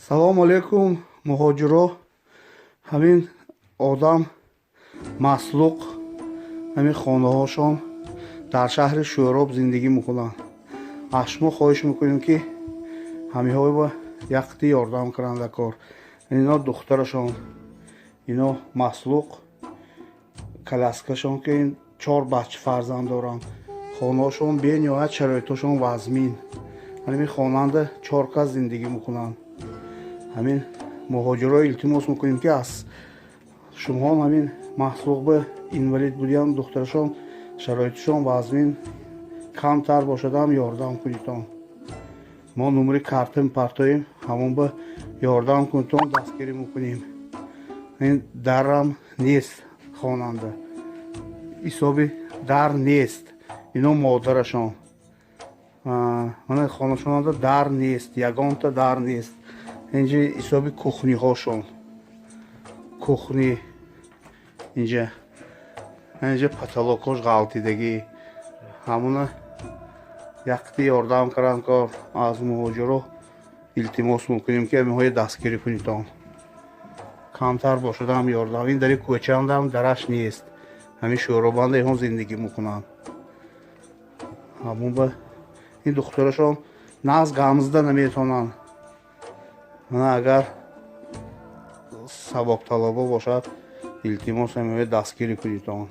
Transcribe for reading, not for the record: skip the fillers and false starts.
Салому алейкум, муҳоҷиро. Ҳамин одам маслуқ, ҳамин хонаҳошон дар шаҳри Шӯроб зиндагӣ мекунанд. аз шумо хоҳиш мекунем, ки ҳамиҳоро яхтӣ ёрдам кунанд дар кор. Ино духтарашон, ино маслуқ, каляскашон, ки ин 4 бача фарзанд доранд. хонаҳошон бениҳоят шароитошон вазмин. ҳамин хонанда 4 кас зиндагӣ мекунанд. ҳамин муҳоҷиро илтимос мекунем, ки аз шумо ҳамин маҳсулоқ ба инвалид будиян духтарашон шароиташон вазмин камтар бошадам ёрдам кунитон. мо номери карта мепартоем, ҳамон ба ёрдам кунитон дастгирӣ мекунем. ин дарам нест, хонанда ҳисоби дар нест. ино модарашон, хонашонанда дар нест, ягонта дар нест. инҷа ҳисоби кухниҳошон, кухни инҷа потолокош ғалтидагӣ, ҳамона яхтӣ ёрдам кардан кор. аз муҳоҷиро илтимос мекунем, ки ҳамиҳои дастгирӣ кунитон. камтар бошадам ёрдам. ин дари кӯчандам дараш нест. ҳамин шӯробанда иҳон зиндагӣ мекунанд. ҳамон ба ин духтарашон нағз гамзда наметавонанд. агар сабокталабо бошад, илтимос ҳамиҳои дастгирӣ кунитон.